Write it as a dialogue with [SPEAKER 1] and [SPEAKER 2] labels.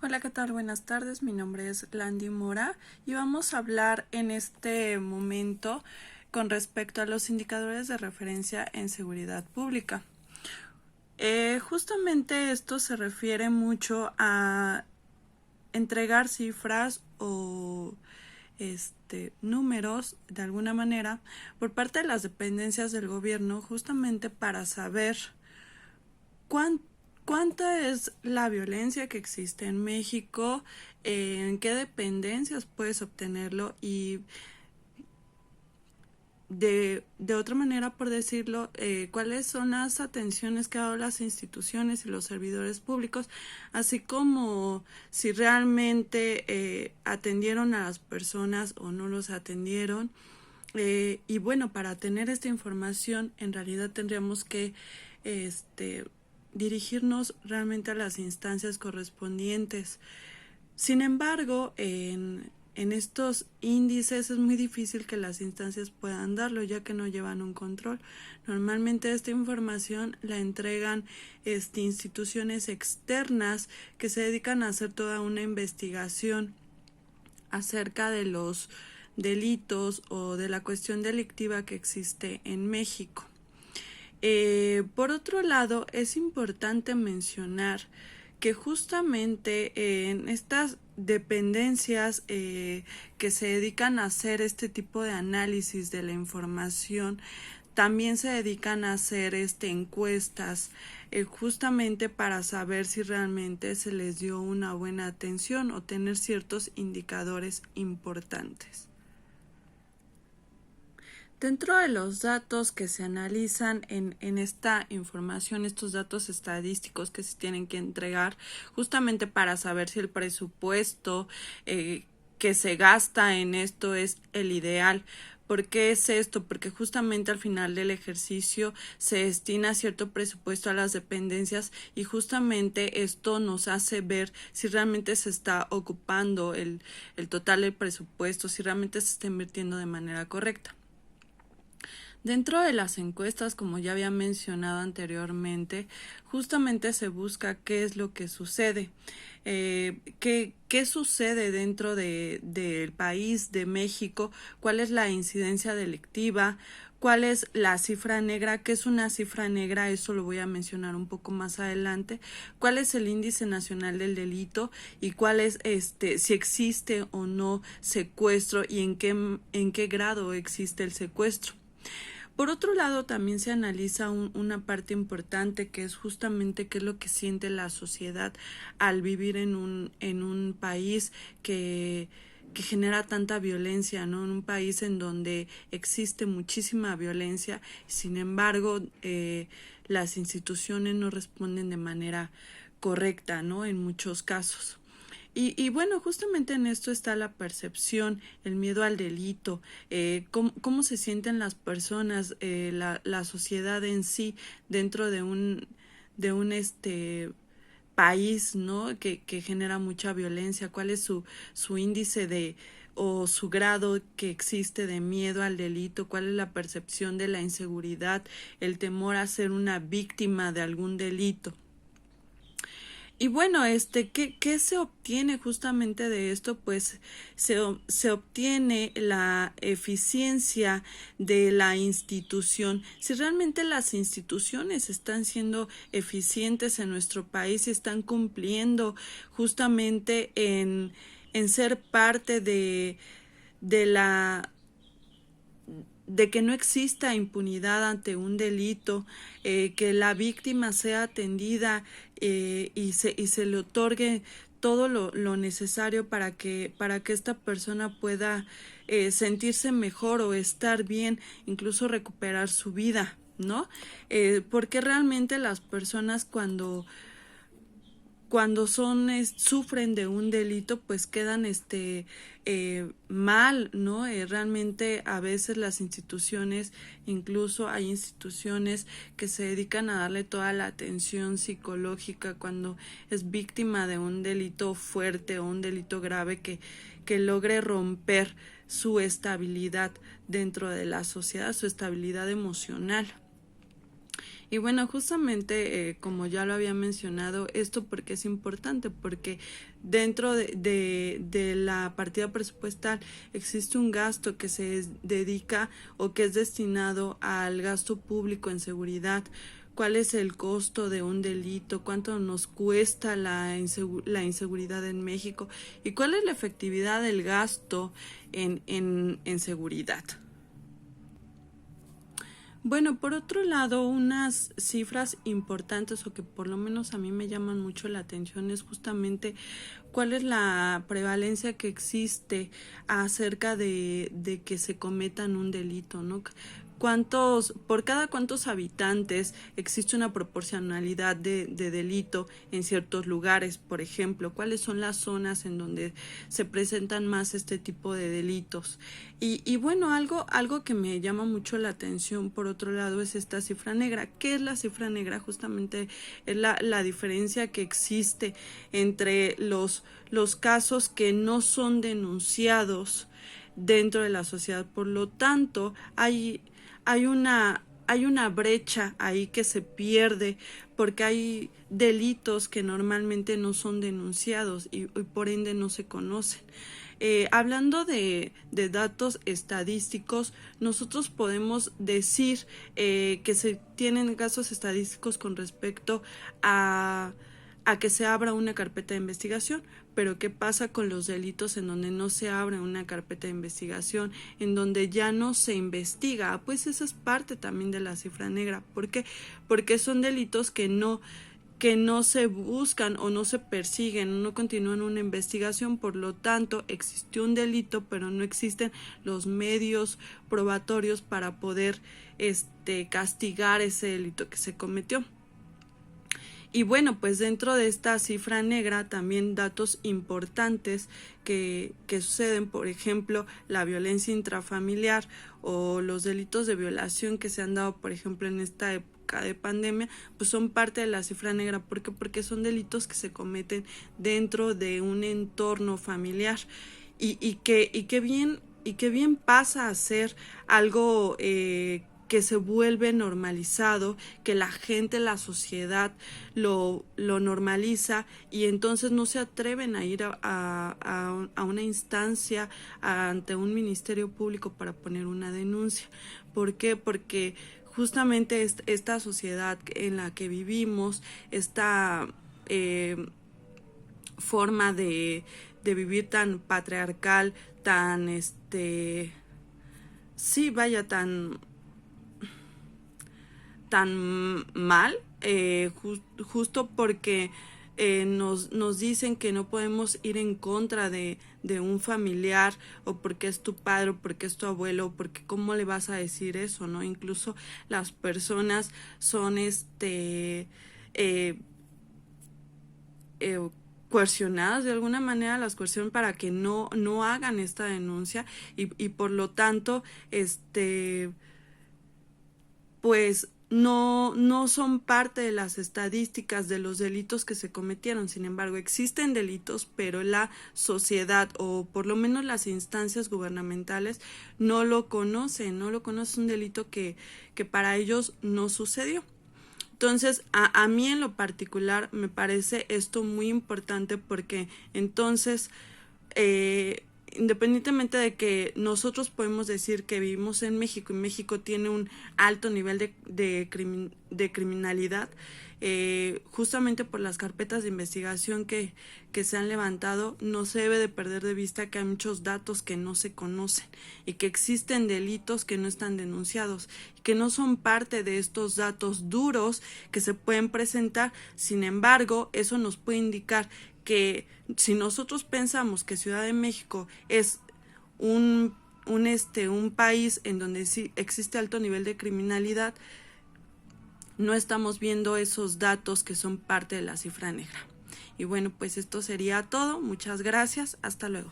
[SPEAKER 1] Hola, ¿qué tal? Buenas tardes. Mi nombre es Landy Mora y vamos a hablar en este momento con respecto a los indicadores de referencia en seguridad pública. Justamente esto se refiere mucho a entregar cifras o números de alguna manera por parte de las dependencias del gobierno justamente para saber ¿cuánta es la violencia que existe en México? ¿En qué dependencias puedes obtenerlo? Y de otra manera, por decirlo, cuáles son las atenciones que han dado las instituciones y los servidores públicos, así como si realmente atendieron a las personas o no los atendieron. Y bueno, para tener esta información, en realidad tendríamos que dirigirnos realmente a las instancias correspondientes. Sin embargo, en estos índices es muy difícil que las instancias puedan darlo, ya que no llevan un control. Normalmente esta información la entregan instituciones externas que se dedican a hacer toda una investigación acerca de los delitos o de la cuestión delictiva que existe en México. Por otro lado, es importante mencionar que justamente en estas dependencias que se dedican a hacer este tipo de análisis de la información, también se dedican a hacer encuestas justamente para saber si realmente se les dio una buena atención o tener ciertos indicadores importantes. Dentro de los datos que se analizan en esta información, estos datos estadísticos que se tienen que entregar justamente para saber si el presupuesto que se gasta en esto es el ideal. ¿Por qué es esto? Porque justamente al final del ejercicio se destina cierto presupuesto a las dependencias y justamente esto nos hace ver si realmente se está ocupando el total del presupuesto, si realmente se está invirtiendo de manera correcta. Dentro de las encuestas, como ya había mencionado anteriormente, justamente se busca qué es lo que sucede, qué sucede dentro del país, de México, cuál es la incidencia delictiva, cuál es la cifra negra, qué es una cifra negra, eso lo voy a mencionar un poco más adelante, cuál es el índice nacional del delito y cuál es si existe o no secuestro y en qué grado existe el secuestro. Por otro lado, también se analiza una parte importante que es justamente qué es lo que siente la sociedad al vivir en un país que genera tanta violencia, ¿no? En un país en donde existe muchísima violencia, sin embargo, las instituciones no responden de manera correcta, ¿no? En muchos casos. Y bueno, justamente en esto está la percepción, el miedo al delito, cómo se sienten las personas, la sociedad en sí dentro de un país, ¿no? Que genera mucha violencia, cuál es su índice o su grado que existe de miedo al delito, cuál es la percepción de la inseguridad, el temor a ser una víctima de algún delito. Y bueno, ¿qué se obtiene justamente de esto? Pues se obtiene la eficiencia de la institución. Si realmente las instituciones están siendo eficientes en nuestro país y están cumpliendo justamente en ser parte de de que no exista impunidad ante un delito, que la víctima sea atendida y se le otorgue todo lo necesario para que esta persona pueda sentirse mejor o estar bien, incluso recuperar su vida, ¿no? Porque realmente las personas cuando sufren de un delito, pues quedan mal, ¿no? Realmente a veces las instituciones, incluso hay instituciones que se dedican a darle toda la atención psicológica cuando es víctima de un delito fuerte o un delito grave que logre romper su estabilidad dentro de la sociedad, su estabilidad emocional. Y bueno, justamente como ya lo había mencionado, esto porque es importante, porque dentro de la partida presupuestal existe un gasto que se dedica o que es destinado al gasto público en seguridad. ¿Cuál es el costo de un delito? ¿Cuánto nos cuesta la inseguridad en México? ¿Y cuál es la efectividad del gasto en seguridad? Bueno, por otro lado, unas cifras importantes o que por lo menos a mí me llaman mucho la atención es justamente cuál es la prevalencia que existe acerca de que se cometan un delito, ¿no? Por cada cuántos habitantes existe una proporcionalidad de delito en ciertos lugares, por ejemplo, cuáles son las zonas en donde se presentan más este tipo de delitos. Y bueno, algo que me llama mucho la atención, por otro lado, es esta cifra negra. ¿Qué es la cifra negra? Justamente es la diferencia que existe entre los casos que no son denunciados dentro de la sociedad. Por lo tanto, hay una brecha ahí que se pierde porque hay delitos que normalmente no son denunciados y por ende no se conocen. Hablando de datos estadísticos, nosotros podemos decir que se tienen casos estadísticos con respecto a que se abra una carpeta de investigación, pero ¿qué pasa con los delitos en donde no se abre una carpeta de investigación, en donde ya no se investiga? Pues esa es parte también de la cifra negra. ¿Por qué? Porque son delitos que no se buscan o no se persiguen, no continúan una investigación, por lo tanto existió un delito, pero no existen los medios probatorios para poder castigar ese delito que se cometió. Y bueno, pues dentro de esta cifra negra también datos importantes que suceden, por ejemplo, la violencia intrafamiliar o los delitos de violación que se han dado, por ejemplo, en esta época de pandemia, pues son parte de la cifra negra. ¿Por qué? Porque son delitos que se cometen dentro de un entorno familiar y que bien pasa a ser algo que se vuelve normalizado, que la gente, la sociedad lo normaliza y entonces no se atreven a ir a una instancia ante un ministerio público para poner una denuncia. ¿Por qué? Porque justamente esta sociedad en la que vivimos, esta forma de vivir tan patriarcal, tan sí, vaya, tan mal, justo porque nos dicen que no podemos ir en contra de un familiar, o porque es tu padre, o porque es tu abuelo, porque cómo le vas a decir eso, ¿no? Incluso las personas son eh, coercionadas de alguna manera, las coercionan para que no hagan esta denuncia y por lo tanto pues no son parte de las estadísticas de los delitos que se cometieron. Sin embargo, existen delitos, pero la sociedad o por lo menos las instancias gubernamentales no lo conocen, un delito que para ellos no sucedió. Entonces, a mí en lo particular me parece esto muy importante porque entonces independientemente de que nosotros podemos decir que vivimos en México y México tiene un alto nivel de criminalidad, justamente por las carpetas de investigación que se han levantado, no se debe de perder de vista que hay muchos datos que no se conocen y que existen delitos que no están denunciados y que no son parte de estos datos duros que se pueden presentar. Sin embargo, eso nos puede indicar que si nosotros pensamos que Ciudad de México es un país en donde sí existe alto nivel de criminalidad, no estamos viendo esos datos que son parte de la cifra negra. Y bueno, pues esto sería todo. Muchas gracias. Hasta luego.